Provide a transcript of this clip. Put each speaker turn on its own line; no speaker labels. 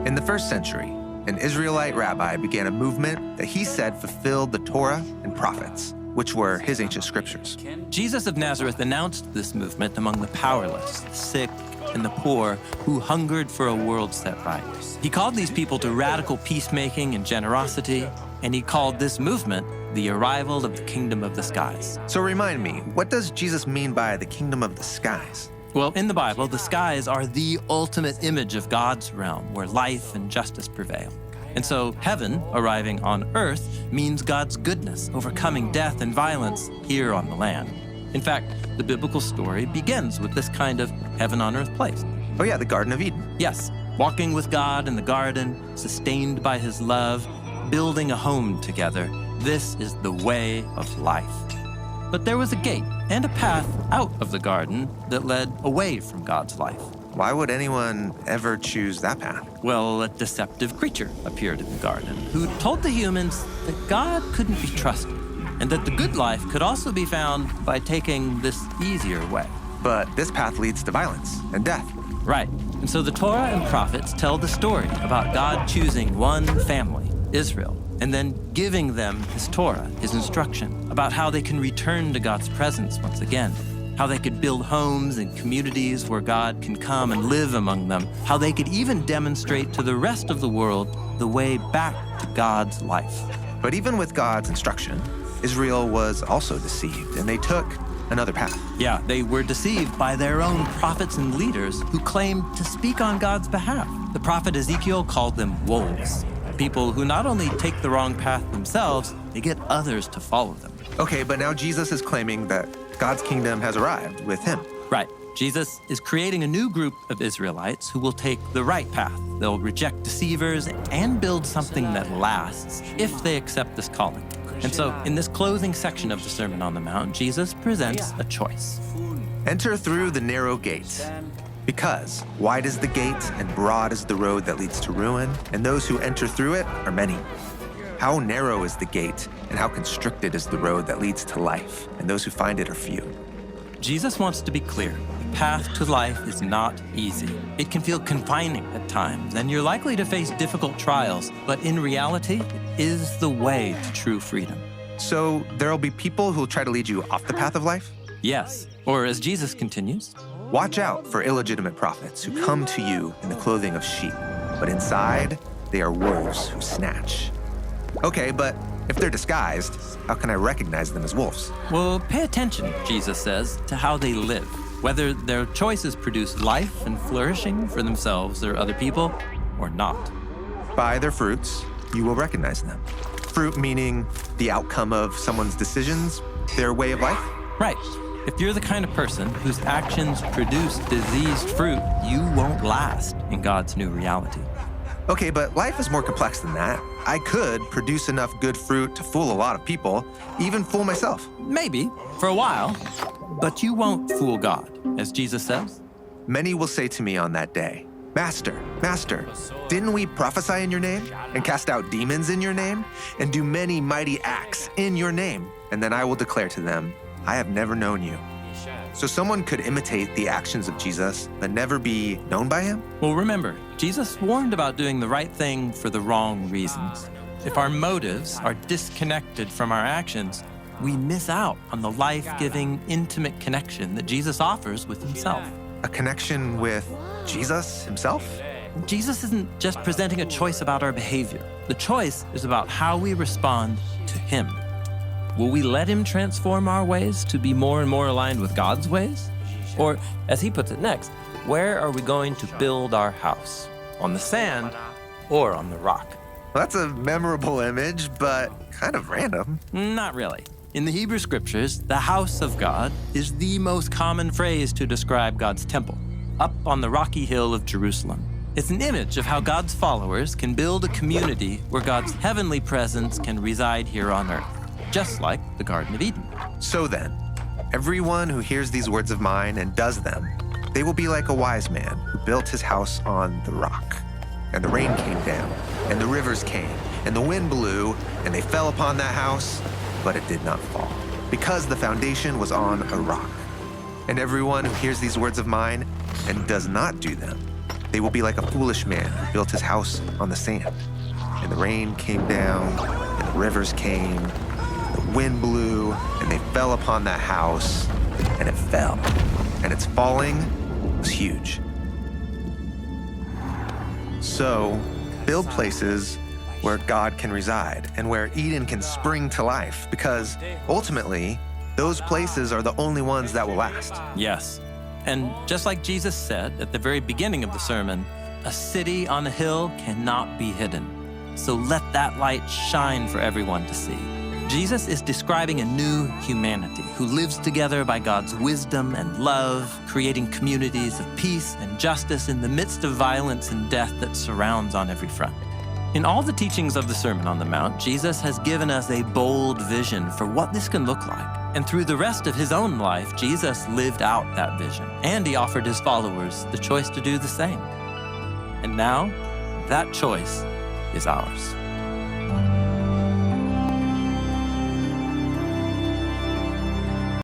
In the first century, an Israelite rabbi began a movement that he said fulfilled the Torah and prophets, which were his ancient scriptures.
Jesus of Nazareth announced this movement among the powerless, the sick, and the poor who hungered for a world set right. He called these people to radical peacemaking and generosity, and he called this movement the arrival of the kingdom of the skies.
So remind me, what does Jesus mean by the kingdom of the skies?
Well, in the Bible, the skies are the ultimate image of God's realm where life and justice prevail. And so heaven arriving on earth means God's goodness, overcoming death and violence here on the land. In fact, the biblical story begins with this kind of heaven on earth place.
Oh yeah, the Garden of Eden.
Yes, walking with God in the garden, sustained by his love, building a home together. This is the way of life. But there was a gate and a path out of the garden that led away from God's life.
Why would anyone ever choose that path?
Well, a deceptive creature appeared in the garden who told the humans that God couldn't be trusted and that the good life could also be found by taking this easier way.
But this path leads to violence and death.
Right. And so the Torah and prophets tell the story about God choosing one family, Israel, and then giving them his Torah, his instruction, about how they can return to God's presence once again, how they could build homes and communities where God can come and live among them, how they could even demonstrate to the rest of the world the way back to God's life.
But even with God's instruction, Israel was also deceived, and they took another path.
Yeah, they were deceived by their own prophets and leaders who claimed to speak on God's behalf. The prophet Ezekiel called them wolves, people who not only take the wrong path themselves, they get others to follow them.
Okay, but now Jesus is claiming that God's kingdom has arrived with him.
Right. Jesus is creating a new group of Israelites who will take the right path. They'll reject deceivers and build something that lasts if they accept this calling. And so, in this closing section of the Sermon on the Mount, Jesus presents a choice.
Enter through the narrow gate, because wide is the gate and broad is the road that leads to ruin, and those who enter through it are many. How narrow is the gate, and how constricted is the road that leads to life, and those who find it are few.
Jesus wants to be clear. The path to life is not easy. It can feel confining at times, and you're likely to face difficult trials, but in reality, it is the way to true freedom.
So there'll be people who'll try to lead you off the path of life?
Yes, or as Jesus continues,
Watch out for illegitimate prophets who come to you in the clothing of sheep, but inside they are wolves who snatch. Okay, but if they're disguised, how can I recognize them as wolves?
well, pay attention, Jesus says, to how they live, whether their choices produce life and flourishing for themselves or other people, or not.
By their fruits, you will recognize them. Fruit meaning the outcome of someone's decisions, their way of life?
Right. If you're the kind of person whose actions produce diseased fruit, you won't last in God's new reality.
Okay, but life is more complex than that. I could produce enough good fruit to fool a lot of people, even fool myself.
Maybe, for a while, but you won't fool God, as Jesus says.
Many will say to me on that day, Master, Master, didn't we prophesy in your name and cast out demons in your name and do many mighty acts in your name? And then I will declare to them, I have never known you. So someone could imitate the actions of Jesus, but never be known by him?
Well, remember, Jesus warned about doing the right thing for the wrong reasons. If our motives are disconnected from our actions, we miss out on the life-giving, intimate connection that Jesus offers with himself.
A connection with Jesus himself?
Jesus isn't just presenting a choice about our behavior. The choice is about how we respond to him. Will we let him transform our ways to be more and more aligned with God's ways? Or, as he puts it next, where are we going to build our house? On the sand or on the rock?
Well, that's a memorable image, but kind of random.
Not really. In the Hebrew scriptures, the house of God is the most common phrase to describe God's temple, up on the rocky hill of Jerusalem. It's an image of how God's followers can build a community where God's heavenly presence can reside here on earth, just like the Garden of Eden.
So then, everyone who hears these words of mine and does them, they will be like a wise man who built his house on the rock. And the rain came down, and the rivers came, and the wind blew, and they fell upon that house, but it did not fall, because the foundation was on a rock. And everyone who hears these words of mine and does not do them They will be like a foolish man who built his house on the sand. And the rain came down, and the rivers came, the wind blew, and they fell upon that house, and it fell. And its falling was huge. So, build places where God can reside and where Eden can spring to life, because ultimately, those places are the only ones that will last.
Yes. And just like Jesus said at the very beginning of the sermon, a city on a hill cannot be hidden. So let that light shine for everyone to see. Jesus is describing a new humanity who lives together by God's wisdom and love, creating communities of peace and justice in the midst of violence and death that surrounds on every front. In all the teachings of the Sermon on the Mount, Jesus has given us a bold vision for what this can look like. And through the rest of his own life, Jesus lived out that vision, and he offered his followers the choice to do the same. And now, that choice is ours.